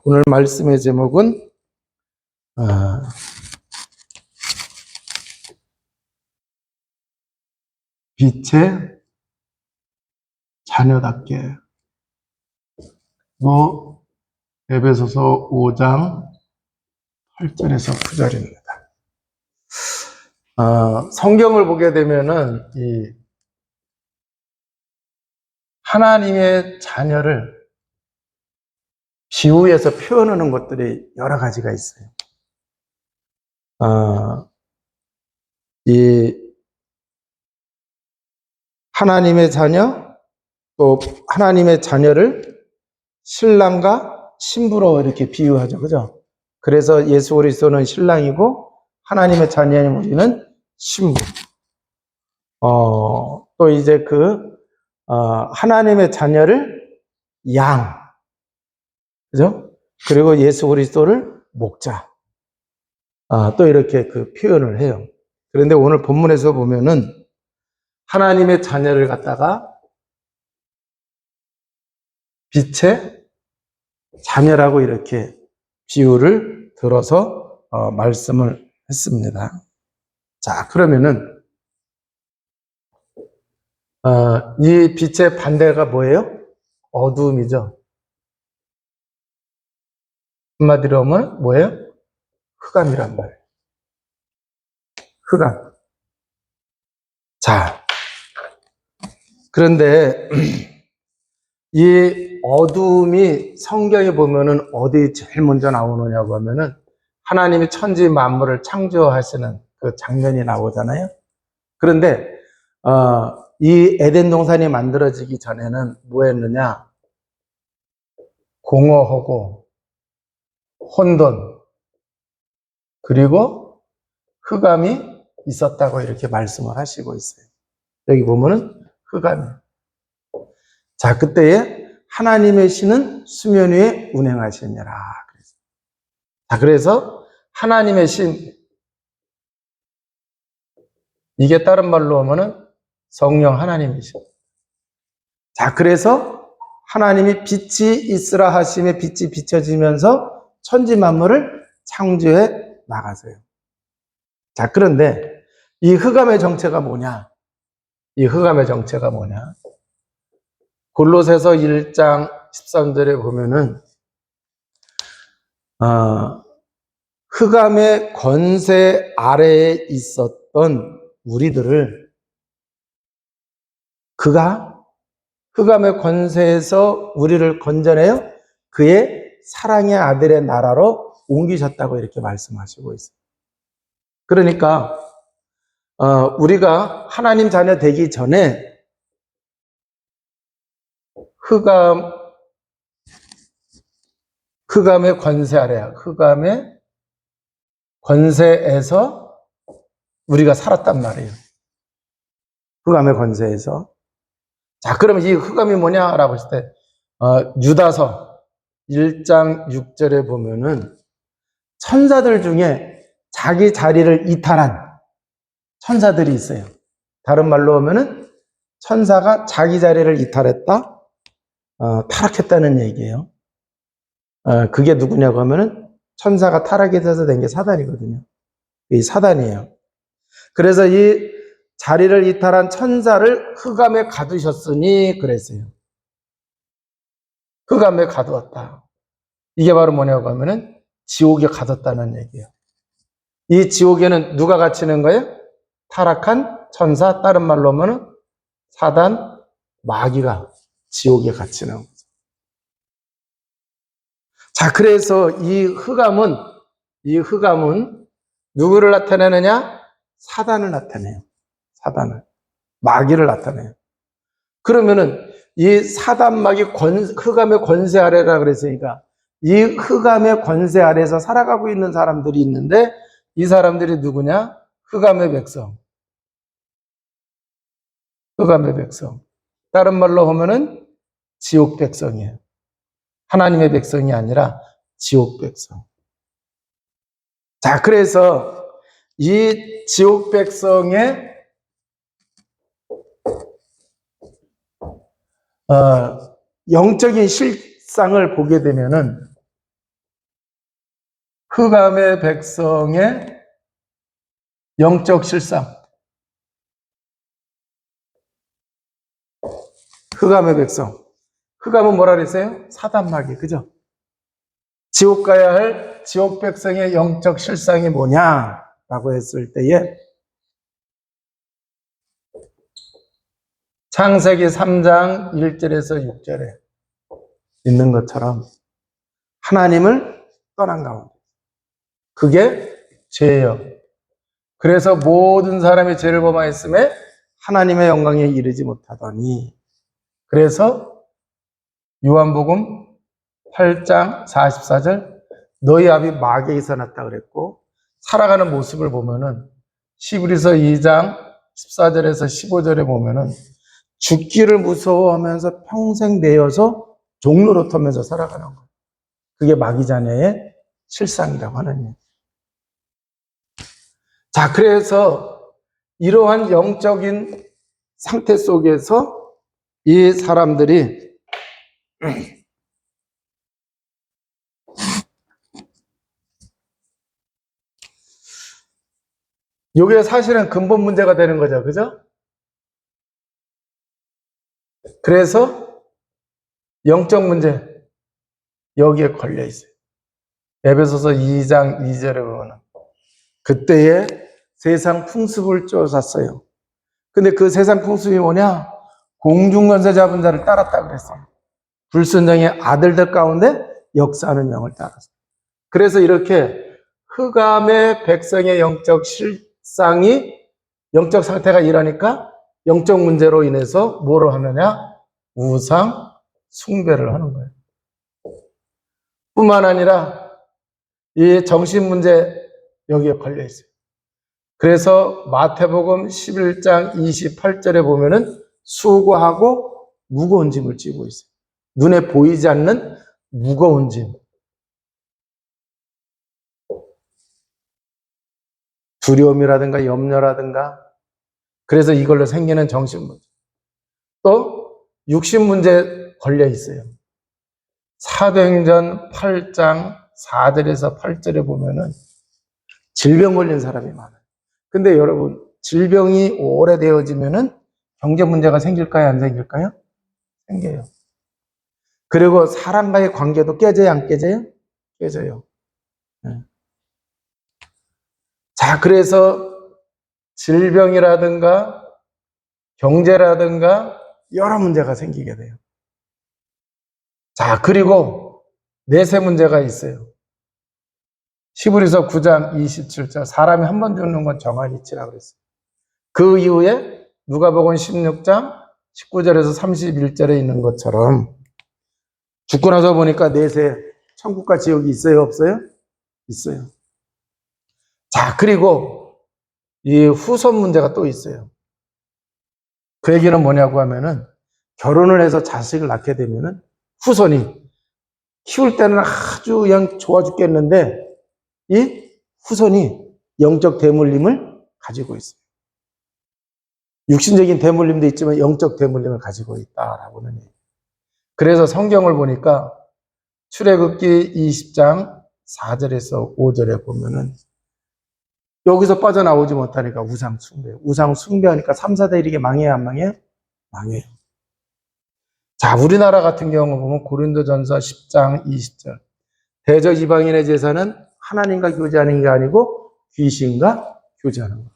오늘 말씀의 제목은 빛의 자녀답게. 에베소서 5장 8절에서 9절입니다. 성경을 보게 되면은 이 하나님의 자녀를 비유해서 표현하는 것들이 여러 가지가 있어요. 이 하나님의 자녀, 또 하나님의 자녀를 신랑과 신부로 이렇게 비유하죠. 그죠? 그래서 예수 그리스도는 신랑이고 하나님의 자녀인 우리는 신부. 또 이제 하나님의 자녀를 양. 그죠? 그리고 예수 그리스도를 목자. 또 이렇게 표현을 해요. 그런데 오늘 본문에서 보면은 하나님의 자녀를 갖다가 빛의 자녀라고 이렇게 비유를 들어서 말씀을 했습니다. 자, 그러면은 이 빛의 반대가 뭐예요? 어두움이죠. 한마디로 하면 뭐예요? 흑암이란 말이에요. 흑암. 자, 그런데 이 어두움이 성경에 보면은 어디 제일 먼저 나오느냐고 하면은 하나님이 천지 만물을 창조하시는 그 장면이 나오잖아요. 그런데 이 에덴 동산이 만들어지기 전에는 뭐였느냐? 공허하고 혼돈 그리고 흑암이 있었다고 이렇게 말씀을 하시고 있어요. 여기 보면은 흑암이. 자, 그때에 하나님의 신은 수면 위에 운행하시니라. 자, 그래서 하나님의 신, 이게 다른 말로 하면은 성령 하나님의 신. 자, 그래서 하나님이 빛이 있으라 하심에 빛이 비춰지면서 천지 만물을 창조해 나가세요. 자, 그런데 이 흑암의 정체가 뭐냐? 이 흑암의 정체가 뭐냐? 골로새서 1장 13절에 보면은 흑암의 권세 아래에 있었던 우리들을 그가 흑암의 권세에서 우리를 건져내어 그의 사랑의 아들의 나라로 옮기셨다고 이렇게 말씀하시고 있어요. 그러니까 우리가 하나님 자녀 되기 전에 흑암의 권세 아래야. 흑암의 권세에서 우리가 살았단 말이에요. 흑암의 권세에서. 자, 그러면 이 흑암이 뭐냐라고 했을 때 유다서 1장 6절에 보면은 천사들 중에 자기 자리를 이탈한 천사들이 있어요. 다른 말로 하면은 천사가 자기 자리를 이탈했다, 타락했다는 얘기예요. 그게 누구냐고 하면은 천사가 타락이 돼서 된 게 사단이거든요. 이 사단이에요. 그래서 이 자리를 이탈한 천사를 흑암에 가두셨으니 그랬어요. 흑암에 가두었다. 이게 바로 뭐냐고 하면은 지옥에 가뒀다는 얘기예요. 이 지옥에는 누가 갇히는 거예요? 타락한 천사, 다른 말로 하면은 사단, 마귀가 지옥에 갇히는 거죠. 자, 그래서 이 흑암은 누구를 나타내느냐? 사단을 나타내요. 사단을. 마귀를 나타내요. 그러면은 이 사단, 마귀, 흑암의 권세 아래라 그랬으니까 이 흑암의 권세 아래에서 살아가고 있는 사람들이 있는데 이 사람들이 누구냐? 흑암의 백성. 흑암의 백성. 다른 말로 하면은 지옥 백성이에요. 하나님의 백성이 아니라 지옥 백성. 자, 그래서 이 지옥 백성의 영적인 실상을 보게 되면은 흑암의 백성의 영적 실상. 흑암의 백성. 흑암은 뭐라 그랬어요? 사단마귀, 그죠? 지옥 가야 할 지옥 백성의 영적 실상이 뭐냐라고 했을 때에 창세기 3장 1절에서 6절에 있는 것처럼 하나님을 떠난 가운데 그게 죄예요. 그래서 모든 사람이 죄를 범하였음에 하나님의 영광에 이르지 못하더니 그래서 요한복음 8장 44절 너희 아비 마귀에서 났다 그랬고 살아가는 모습을 보면은 히브리서 2장 14절에서 15절에 보면은 죽기를 무서워하면서 평생 내어서 종로로 터면서 살아가는 거예요. 그게 마귀 자녀의 실상이라고 하는 거예요. 자, 그래서 이러한 영적인 상태 속에서 이 사람들이 이게 사실은 근본 문제가 되는 거죠. 그죠? 그래서 영적 문제 여기에 걸려 있어요. 에베소서 2장 2절에 보면 그때에 세상 풍습을 쫓았어요. 근데 그 세상 풍습이 뭐냐? 공중권세 잡은 자를 따랐다 그랬어요. 불순종의 아들들 가운데 역사하는 영을 따랐어요. 그래서 이렇게 흑암의 백성의 영적 실상이 영적 상태가 이러니까 영적 문제로 인해서 뭐를 하느냐? 우상 숭배를 하는 거예요. 뿐만 아니라 이 정신 문제 여기에 걸려 있어요. 그래서 마태복음 11장 28절에 보면은 수고하고 무거운 짐을 지고 있어요. 눈에 보이지 않는 무거운 짐. 두려움이라든가 염려라든가 그래서 이걸로 생기는 정신 문제. 또 육신 문제 걸려 있어요. 사도행전 8장 4절에서 8절에 보면은 질병 걸린 사람이 많아요. 근데 여러분, 질병이 오래되어지면은 경제 문제가 생길까요? 안 생길까요? 생겨요. 그리고 사람과의 관계도 깨져요? 안 깨져요? 깨져요. 네. 자, 그래서 질병이라든가 경제라든가 여러 문제가 생기게 돼요. 자, 그리고 내세 문제가 있어요. 히브리서 9장 27절 사람이 한 번 죽는 건 정한이치라고 그랬어요. 그 이후에 누가복음 16장 19절에서 31절에 있는 것처럼 죽고 나서 보니까 내세 천국과 지옥이 있어요? 없어요? 있어요. 자, 그리고 이 후손 문제가 또 있어요. 그 얘기는 뭐냐고 하면은 결혼을 해서 자식을 낳게 되면은 후손이 키울 때는 아주 그냥 좋아 죽겠는데 이 후손이 영적 대물림을 가지고 있어요. 육신적인 대물림도 있지만 영적 대물림을 가지고 있다라고는 해요. 그래서 성경을 보니까 출애굽기 20장 4절에서 5절에 보면은 여기서 빠져나오지 못하니까 우상 숭배. 우상 숭배하니까 3, 4대 이렇게 망해요, 안 망해요? 망해요. 자, 우리나라 같은 경우 보면 고린도전서 10장 20절. 대적 이방인의 제사는 하나님과 교제하는 게 아니고 귀신과 교제하는 거.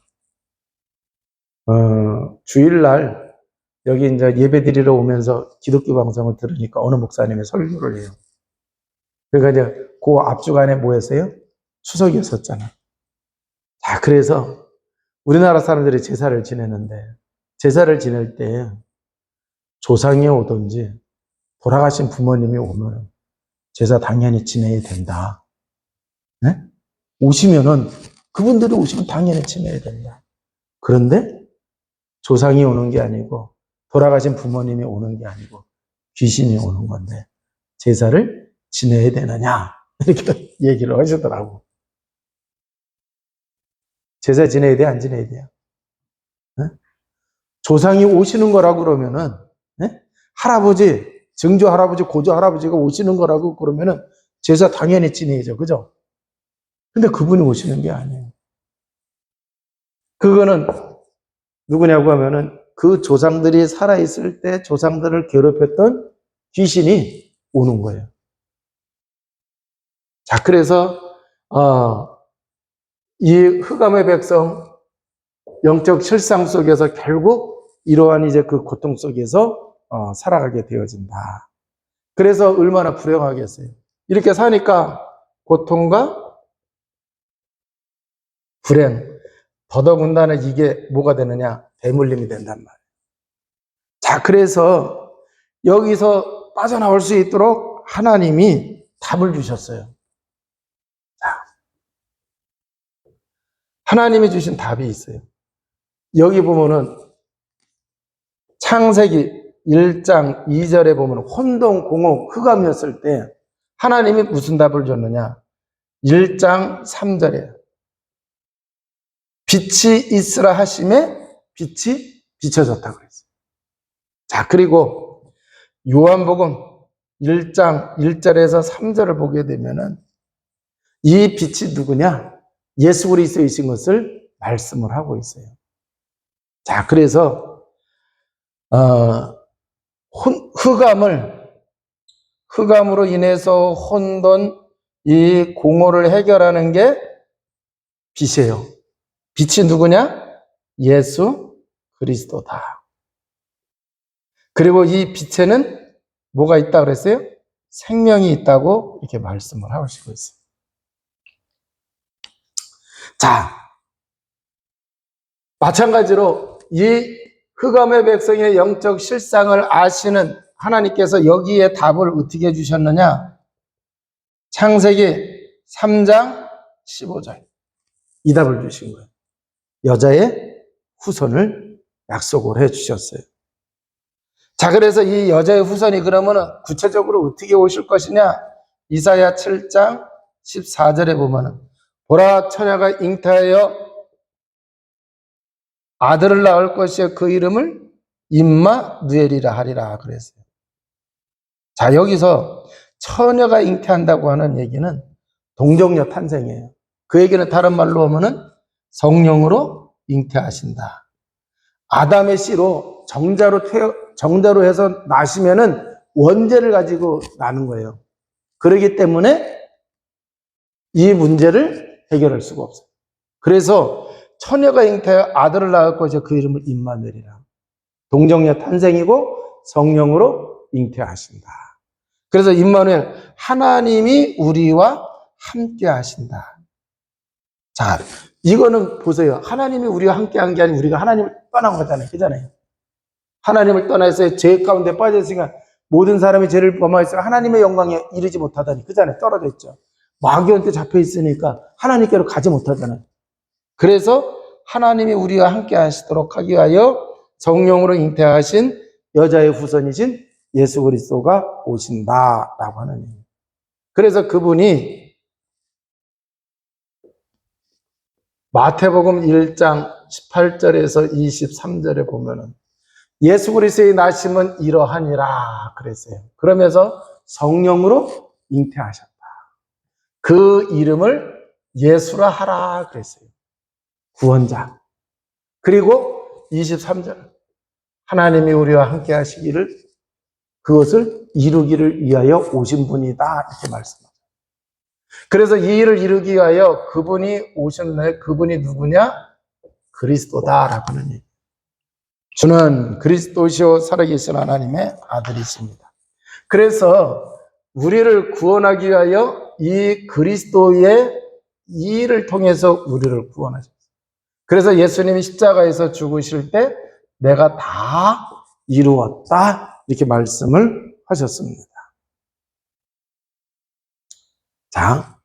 주일날 여기 이제 예배 드리러 오면서 기독교 방송을 들으니까 어느 목사님이 설교를 해요. 그러니까 이제 그 앞주간에 뭐 했어요? 추석이었었잖아. 자, 그래서 우리나라 사람들이 제사를 지내는데 제사를 지낼 때 조상이 오든지 돌아가신 부모님이 오면 제사 당연히 지내야 된다. 네? 오시면은 그분들이 오시면 당연히 지내야 된다. 그런데 조상이 오는 게 아니고 돌아가신 부모님이 오는 게 아니고 귀신이 오는 건데 제사를 지내야 되느냐 이렇게 얘기를 하시더라고. 제사 지내야 돼? 안 지내야 돼요? 네? 조상이 오시는 거라고 그러면은 네? 할아버지, 증조 할아버지, 고조 할아버지가 오시는 거라고 그러면은 제사 당연히 지내야죠. 그죠? 근데 그분이 오시는 게 아니에요. 그거는 누구냐고 하면은 그 조상들이 살아있을 때 조상들을 괴롭혔던 귀신이 오는 거예요. 자, 그래서, 이 흑암의 백성, 영적 실상 속에서 결국 이러한 이제 그 고통 속에서 살아가게 되어진다. 그래서 얼마나 불행하겠어요. 이렇게 사니까 고통과 불행, 더더군다나 이게 뭐가 되느냐? 대물림이 된단 말이에요. 자, 그래서 여기서 빠져나올 수 있도록 하나님이 답을 주셨어요. 자, 하나님이 주신 답이 있어요. 여기 보면은 창세기 1장 2절에 보면 혼동공허 흑암이었을 때 하나님이 무슨 답을 줬느냐? 1장 3절에 빛이 있으라 하심에 빛이 비춰졌다고 그랬어요. 자, 그리고 요한복음 1장 1절에서 3절을 보게 되면은 이 빛이 누구냐? 예수 그리스도이신 것을 말씀을 하고 있어요. 자, 그래서 흑암으로 인해서 혼돈, 이 공허를 해결하는 게 빛이에요. 빛이 누구냐? 예수 그리스도다. 그리고 이 빛에는 뭐가 있다 그랬어요? 생명이 있다고 이렇게 말씀을 하시고 있어요. 자, 마찬가지로 이 흑암의 백성의 영적 실상을 아시는 하나님께서 여기에 답을 어떻게 해주셨느냐? 창세기 3장 15절 이 답을 주신 거예요. 여자의 후손을 약속을 해주셨어요. 자, 그래서 이 여자의 후손이 그러면은 구체적으로 어떻게 오실 것이냐? 이사야 7장 14절에 보면은 보라 처녀가 잉태하여 아들을 낳을 것이요 그 이름을 임마누엘이라 하리라 그랬어요. 자, 여기서 처녀가 잉태한다고 하는 얘기는 동정녀 탄생이에요. 그 얘기는 다른 말로 하면은 성령으로 잉태하신다. 아담의 씨로 정자로 해서 나시면은 원죄를 가지고 나는 거예요. 그렇기 때문에 이 문제를 해결할 수가 없어요. 그래서 처녀가 잉태하여 아들을 낳을 것이요 그 이름을 임마누엘이라. 동정녀 탄생이고 성령으로 잉태하신다. 그래서 임마누엘, 하나님이 우리와 함께 하신다. 자, 이거는 보세요. 하나님이 우리와 함께 한 게 아니고 우리가 하나님을 떠난 거잖아요. 그잖아요. 하나님을 떠나서 죄 가운데 빠졌으니까 모든 사람이 죄를 범하였으니까 하나님의 영광에 이르지 못하다니. 그잖아요. 떨어져 있죠. 마귀한테 잡혀 있으니까 하나님께로 가지 못하잖아요. 그래서 하나님이 우리와 함께 하시도록 하기 위하여 성령으로 잉태하신 여자의 후손이신 예수 그리스도가 오신다라고 하는 얘기예요. 그래서 그분이 마태복음 1장 18절에서 23절에 보면은 예수 그리스도의 나심은 이러하니라 그랬어요. 그러면서 성령으로 잉태하셨다. 그 이름을 예수라 하라 그랬어요. 구원자. 그리고 23절 하나님이 우리와 함께 하시기를 그것을 이루기를 위하여 오신 분이다 이렇게 말씀합니다. 그래서 이 일을 이루기 위하여 그분이 오셨네. 그분이 누구냐? 그리스도다라고 하는 얘기. 주는 그리스도시요 살아계신 하나님의 아들이십니다. 그래서 우리를 구원하기 위하여 이 그리스도의 이 일을 통해서 우리를 구원하셨어요. 그래서 예수님이 십자가에서 죽으실 때 내가 다 이루었다 이렇게 말씀을 하셨습니다. 자,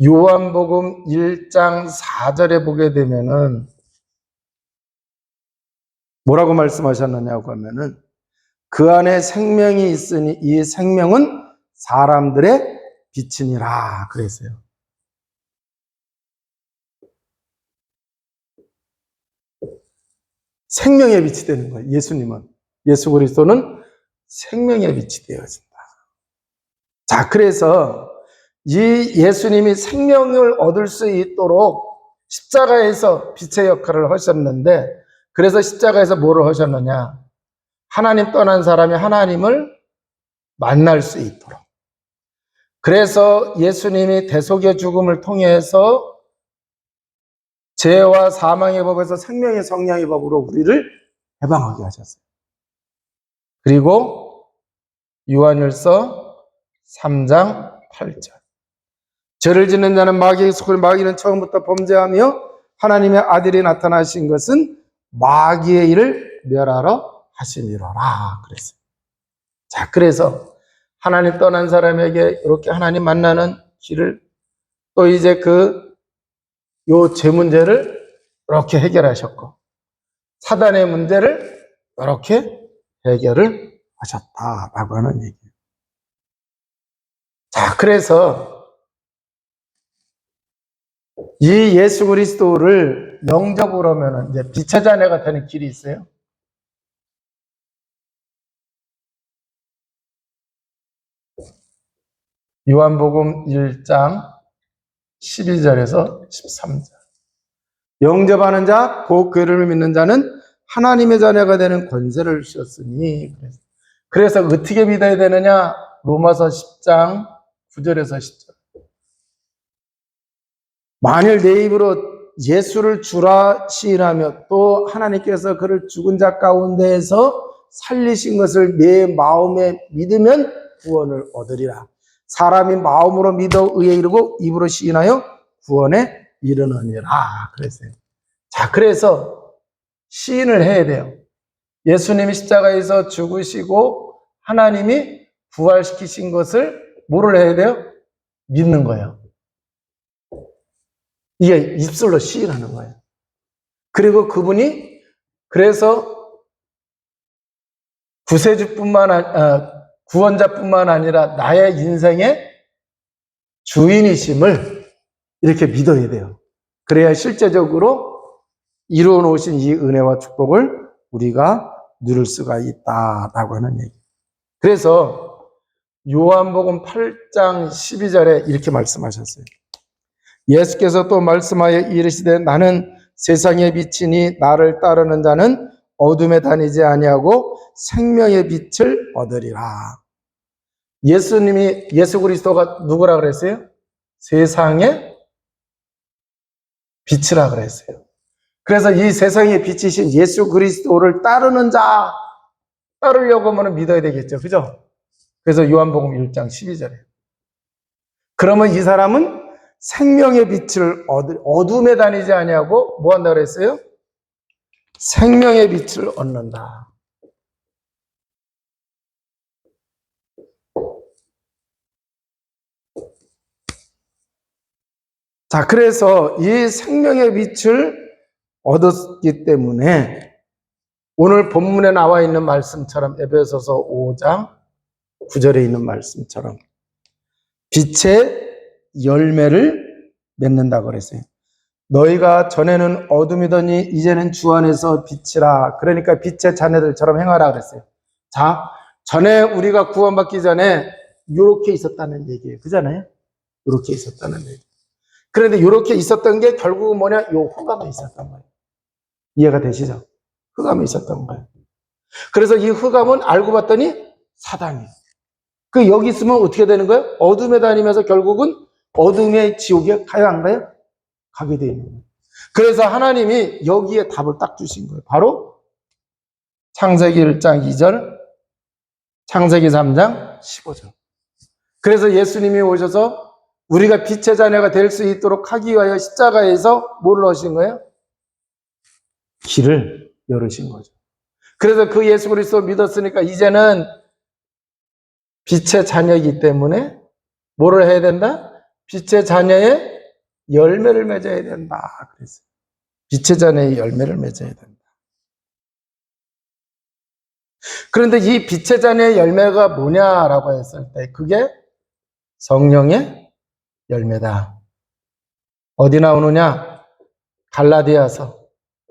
요한복음 1장 4절에 보게 되면은 뭐라고 말씀하셨느냐고 하면은 그 안에 생명이 있으니 이 생명은 사람들의 빛이니라 그랬어요. 생명의 빛이 되는 거예요. 예수님은. 예수 그리스도는 생명의 빛이 되어진다. 자, 그래서 이 예수님이 생명을 얻을 수 있도록 십자가에서 빛의 역할을 하셨는데, 그래서 십자가에서 뭐를 하셨느냐? 하나님 떠난 사람이 하나님을 만날 수 있도록. 그래서 예수님이 대속의 죽음을 통해서 죄와 사망의 법에서 생명의 성령의 법으로 우리를 해방하게 하셨어요. 그리고 요한일서 3장 8절. 죄를 짓는 자는 마귀의 속을, 마귀는 처음부터 범죄하며 하나님의 아들이 나타나신 것은 마귀의 일을 멸하러 하심이로라 그랬어요. 자, 그래서 하나님 떠난 사람에게 이렇게 하나님 만나는 길을, 또 이제 요 죄 문제를 이렇게 해결하셨고, 사단의 문제를 이렇게 해결을 하셨다라고 하는 얘기예요. 자, 그래서 이 예수 그리스도를 영접으로 하면은 이제 빛의 자녀가 되는 길이 있어요. 요한복음 1장 12절에서 13절. 영접하는 자, 곧 그 이름을 믿는 자는 하나님의 자녀가 되는 권세를 주셨으니. 그래서 어떻게 믿어야 되느냐? 로마서 10장 9절에서 10절. 만일 내 입으로 예수를 주라 시인하며 또 하나님께서 그를 죽은 자 가운데에서 살리신 것을 내 마음에 믿으면 구원을 얻으리라. 사람이 마음으로 믿어 의에 이르고 입으로 시인하여 구원에 이르느니라 그랬어요. 자, 그래서 시인을 해야 돼요. 예수님이 십자가에서 죽으시고 하나님이 부활시키신 것을 뭐를 해야 돼요? 믿는 거예요. 이게 입술로 시인하는 거예요. 그리고 그분이 그래서 구원자뿐만 아니라 나의 인생의 주인이심을 이렇게 믿어야 돼요. 그래야 실제적으로 이루어 놓으신 이 은혜와 축복을 우리가 누릴 수가 있다라고 하는 얘기. 그래서 요한복음 8장 12절에 이렇게 말씀하셨어요. 예수께서 또 말씀하여 이르시되 나는 세상의 빛이니 나를 따르는 자는 어둠에 다니지 아니하고 생명의 빛을 얻으리라. 예수 그리스도가 누구라 그랬어요? 세상의 빛이라 그랬어요. 그래서 이 세상의 빛이신 예수 그리스도를 따르는 자, 따르려고 하면 믿어야 되겠죠. 그죠? 그래서 요한복음 1장 12절에. 그러면 이 사람은 생명의 빛을 어둠에 다니지 아니하고 뭐 한다고 그랬어요? 생명의 빛을 얻는다. 자, 그래서 이 생명의 빛을 얻었기 때문에 오늘 본문에 나와 있는 말씀처럼 에베소서 5장 9절에 있는 말씀처럼 빛의 열매를 맺는다고 그랬어요. 너희가 전에는 어둠이더니 이제는 주 안에서 빛이라. 그러니까 빛의 자녀들처럼 행하라 그랬어요. 자, 전에 우리가 구원받기 전에 이렇게 있었다는 얘기예요. 그잖아요? 이렇게 있었다는 얘기. 그런데 이렇게 있었던 게 결국은 뭐냐? 요 흑암에 있었던 거예요. 이해가 되시죠? 흑암에 있었던 거예요. 그래서 이 흑암은 알고 봤더니 사단이에요. 여기 있으면 어떻게 되는 거예요? 어둠에 다니면서 결국은 어둠의 지옥에 가야 안 가요? 가게 되는 거예요. 그래서 하나님이 여기에 답을 딱 주신 거예요. 바로 창세기 1장 2절, 창세기 3장 15절. 그래서 예수님이 오셔서 우리가 빛의 자녀가 될 수 있도록 하기 위하여 십자가에서 뭘 넣으신 거예요? 길을 열으신 거죠. 그래서 그 예수 그리스도 믿었으니까 이제는 빛의 자녀이기 때문에 뭐를 해야 된다? 빛의 자녀의 열매를 맺어야 된다. 그랬어요. 빛의 자녀의 열매를 맺어야 된다. 그런데 이 빛의 자녀의 열매가 뭐냐라고 했을 때 그게 성령의 열매다. 어디 나오느냐? 갈라디아서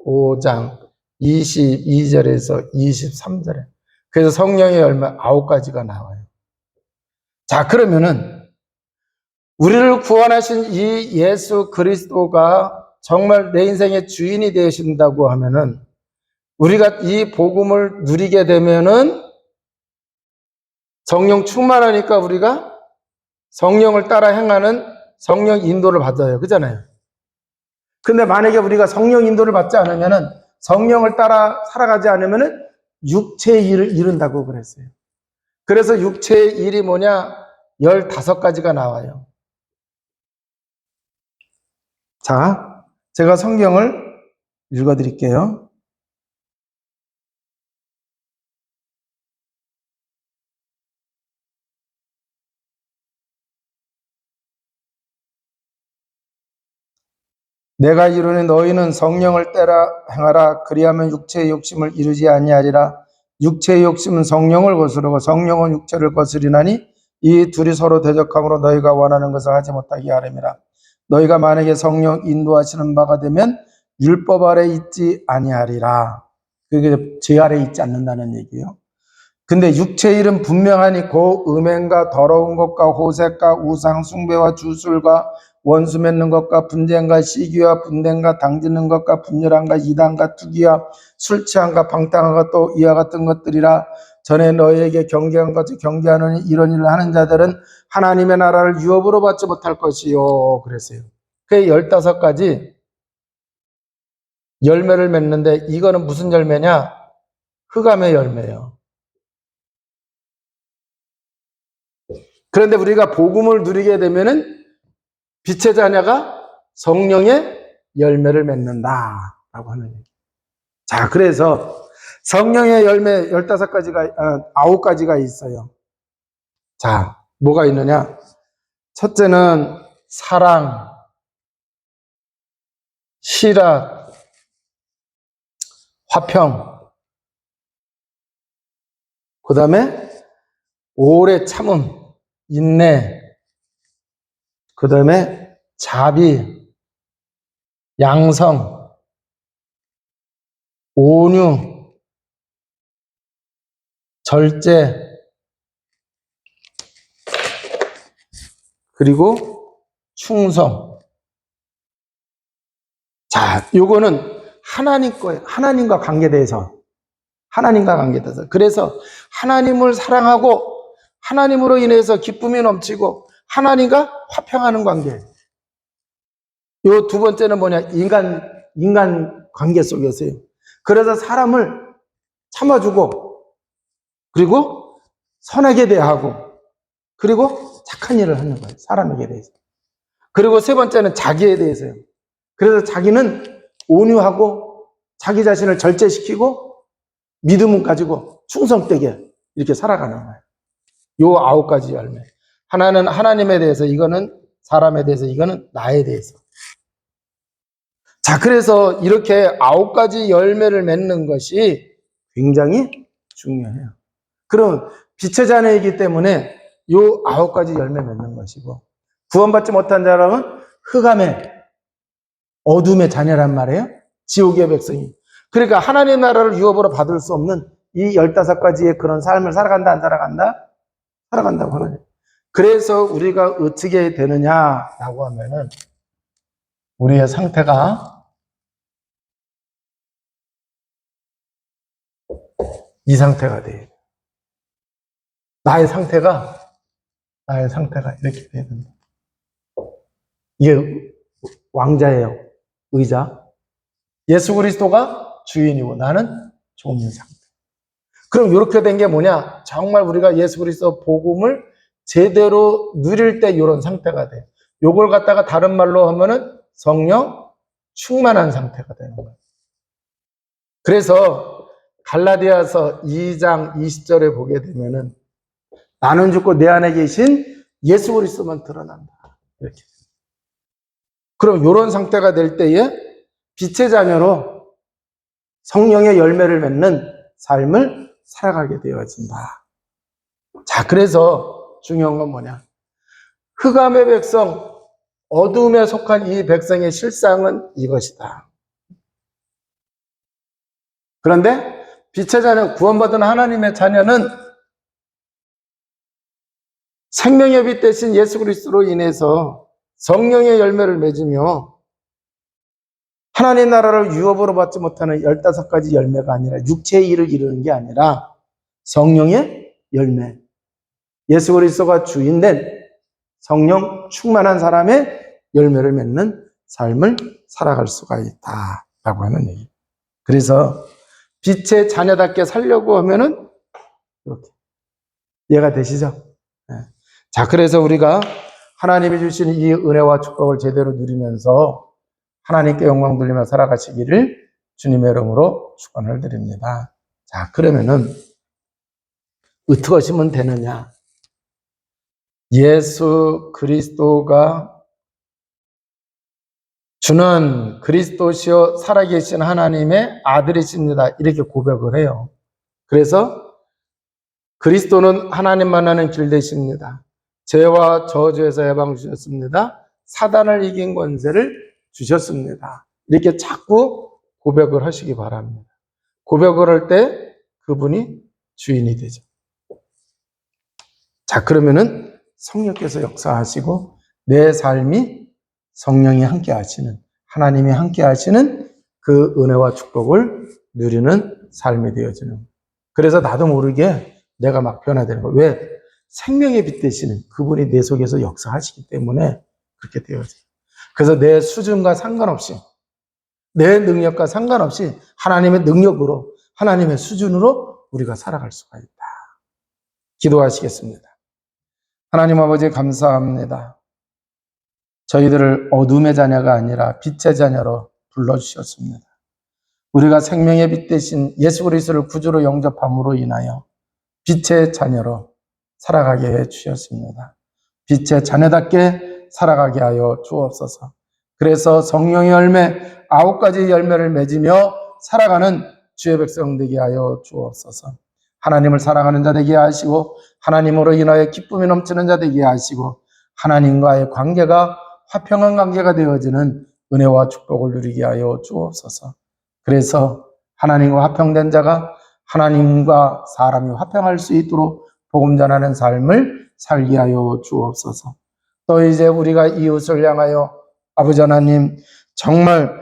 5장 22절에서 23절에. 그래서 성령의 열매 9가지가 나와요. 자, 그러면은 우리를 구원하신 이 예수 그리스도가 정말 내 인생의 주인이 되신다고 하면은 우리가 이 복음을 누리게 되면은 성령 충만하니까 우리가 성령을 따라 행하는 성령 인도를 받아요. 그잖아요. 근데 만약에 우리가 성령 인도를 받지 않으면은 성령을 따라 살아가지 않으면은 육체의 일을 이룬다고 그랬어요. 그래서 육체의 일이 뭐냐? 15가지가 나와요. 자, 제가 성경을 읽어 드릴게요. 내가 이르니 너희는 성령을 따라 행하라. 그리하면 육체의 욕심을 이루지 아니하리라. 육체의 욕심은 성령을 거스르고 성령은 육체를 거스리나니 이 둘이 서로 대적함으로 너희가 원하는 것을 하지 못하게 하림이라. 너희가 만약에 성령 인도하시는 바가 되면 율법 아래 있지 아니하리라. 그게 죄 아래 있지 않는다는 얘기예요. 근데 육체의 일은 분명하니 곧 음행과 더러운 것과 호색과 우상 숭배와 주술과 원수 맺는 것과 분쟁과 시기와 분쟁과 당짓는 것과 분열함과 이단과 투기와 술 취함과 방탕함과 또 이와 같은 것들이라. 전에 너희에게 경계한 것을 경계하느니 이런 일을 하는 자들은 하나님의 나라를 유업으로 받지 못할 것이요. 그랬어요. 그 15가지 열매를 맺는데 이거는 무슨 열매냐? 흑암의 열매예요. 그런데 우리가 복음을 누리게 되면은 빛의 자녀가 성령의 열매를 맺는다라고 하는 얘기예요. 자, 그래서 성령의 열매 15가지가 9가지가 있어요. 자, 뭐가 있느냐? 첫째는 사랑, 희락, 화평, 그 다음에 오래 참음, 인내, 그 다음에 자비, 양성, 온유, 절제, 그리고 충성. 자, 요거는 하나님 거예요. 하나님과 관계돼서. 그래서 하나님을 사랑하고 하나님으로 인해서 기쁨이 넘치고 하나님과 화평하는 관계. 요 두 번째는 뭐냐? 인간 관계 속에서요. 그래서 사람을 참아주고 그리고 선하게 대하고 그리고 착한 일을 하는 거예요. 사람에게 대해서. 그리고 세 번째는 자기에 대해서요. 그래서 자기는 온유하고 자기 자신을 절제시키고 믿음을 가지고 충성되게 이렇게 살아가는 거예요. 요 9가지 열매. 하나는 하나님에 대해서, 이거는 사람에 대해서, 이거는 나에 대해서. 자, 그래서 이렇게 9가지 열매를 맺는 것이 굉장히 중요해요. 그럼 빛의 자녀이기 때문에 요 9가지 열매 맺는 것이고, 구원받지 못한 사람은 흑암의 어둠의 자녀란 말이에요. 지옥의 백성이. 그러니까 하나님의 나라를 유업으로 받을 수 없는 이 15가지의 그런 삶을 살아간다, 안 살아간다? 살아간다고 하는 거예요. 그래서 우리가 어떻게 되느냐라고 하면은 우리의 상태가 이 상태가 돼요. 나의 상태가 이렇게 돼야 된다. 이게 왕자예요. 의자. 예수 그리스도가 주인이고 나는 종인 상태. 그럼 이렇게 된 게 뭐냐? 정말 우리가 예수 그리스도 복음을 제대로 누릴 때 이런 상태가 돼요. 요걸 갖다가 다른 말로 하면은 성령 충만한 상태가 되는 거예요. 그래서 갈라디아서 2장 20절에 보게 되면은 나는 죽고 내 안에 계신 예수 그리스도만 드러난다. 이렇게. 그럼 이런 상태가 될 때에 빛의 자녀로 성령의 열매를 맺는 삶을 살아가게 되어진다. 자, 그래서 중요한 건 뭐냐? 흑암의 백성, 어둠에 속한 이 백성의 실상은 이것이다. 그런데 빛의 자녀, 구원받은 하나님의 자녀는 생명의 빛 대신 예수 그리스도로 인해서 성령의 열매를 맺으며 하나님 나라를 유업으로 받지 못하는 15가지 열매가 아니라 육체의 일을 이루는 게 아니라 성령의 열매, 예수 그리스도가 주인된 성령 충만한 사람의 열매를 맺는 삶을 살아갈 수가 있다라고 하는 얘기. 그래서 빛의 자녀답게 살려고 하면은 이렇게 이해가 되시죠? 네. 자, 그래서 우리가 하나님이 주신 이 은혜와 축복을 제대로 누리면서 하나님께 영광 돌리며 살아가시기를 주님의 이름으로 축원을 드립니다. 자, 그러면은 어떻게 하시면 되느냐? 예수 그리스도가 주는 그리스도시요 살아계신 하나님의 아들이십니다. 이렇게 고백을 해요. 그래서 그리스도는 하나님 만나는 길 되십니다. 죄와 저주에서 해방 주셨습니다. 사단을 이긴 권세를 주셨습니다. 이렇게 자꾸 고백을 하시기 바랍니다. 고백을 할 때 그분이 주인이 되죠. 자, 그러면은 성령께서 역사하시고 내 삶이 성령이 함께 하시는, 하나님이 함께 하시는 그 은혜와 축복을 누리는 삶이 되어지는. 그래서 나도 모르게 내가 막 변화되는 거예요. 왜? 생명의 빛 되시는 그분이 내 속에서 역사하시기 때문에 그렇게 되어져요. 그래서 내 수준과 상관없이, 내 능력과 상관없이 하나님의 능력으로, 하나님의 수준으로 우리가 살아갈 수가 있다. 기도하시겠습니다. 하나님 아버지 감사합니다. 저희들을 어둠의 자녀가 아니라 빛의 자녀로 불러주셨습니다. 우리가 생명의 빛 대신 예수 그리스도를 구주로 영접함으로 인하여 빛의 자녀로 살아가게 해 주셨습니다. 빛의 자녀답게 살아가게 하여 주옵소서. 그래서 성령의 열매 9가지 열매를 맺으며 살아가는 주의 백성 되게 하여 주옵소서. 하나님을 사랑하는 자 되게 하시고 하나님으로 인하여 기쁨이 넘치는 자 되게 하시고 하나님과의 관계가 화평한 관계가 되어지는 은혜와 축복을 누리게 하여 주옵소서. 그래서 하나님과 화평된 자가 하나님과 사람이 화평할 수 있도록 복음 전하는 삶을 살게 하여 주옵소서. 또 이제 우리가 이웃을 향하여 아버지 하나님 정말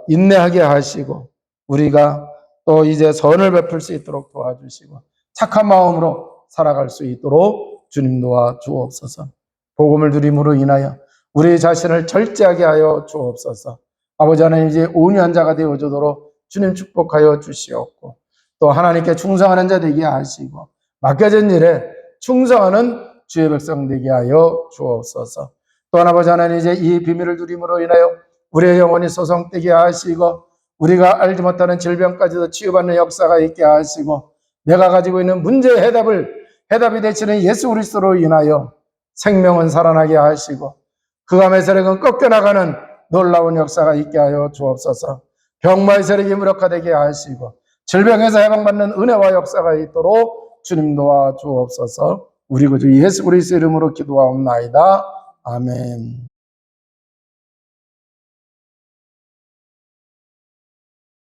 인내하게 하시고 우리가 또 이제 선을 베풀 수 있도록 도와주시고 착한 마음으로 살아갈 수 있도록 주님 도와 주옵소서. 복음을 누림으로 인하여 우리 자신을 절제하게 하여 주옵소서. 아버지 하나님 이제 온유한 자가 되어주도록 주님 축복하여 주시옵고 또 하나님께 충성하는 자 되게 하시고 맡겨진 일에 충성하는 주의 백성 되게 하여 주옵소서. 또한 아버지 하나님 이제 이 비밀을 누림으로 인하여 우리의 영혼이 소성되게 하시고 우리가 알지 못하는 질병까지도 치유받는 역사가 있게 하시고 내가 가지고 있는 문제의 해답이 되시는 예수 그리스도로 인하여 생명은 살아나게 하시고 그감의 세력은 꺾여나가는 놀라운 역사가 있게 하여 주옵소서. 병마의 세력이 무력화되게 하시고 질병에서 해방받는 은혜와 역사가 있도록 주님 도와 주옵소서. 우리 구주 예수 그리스도 이름으로 기도하옵나이다. 아멘.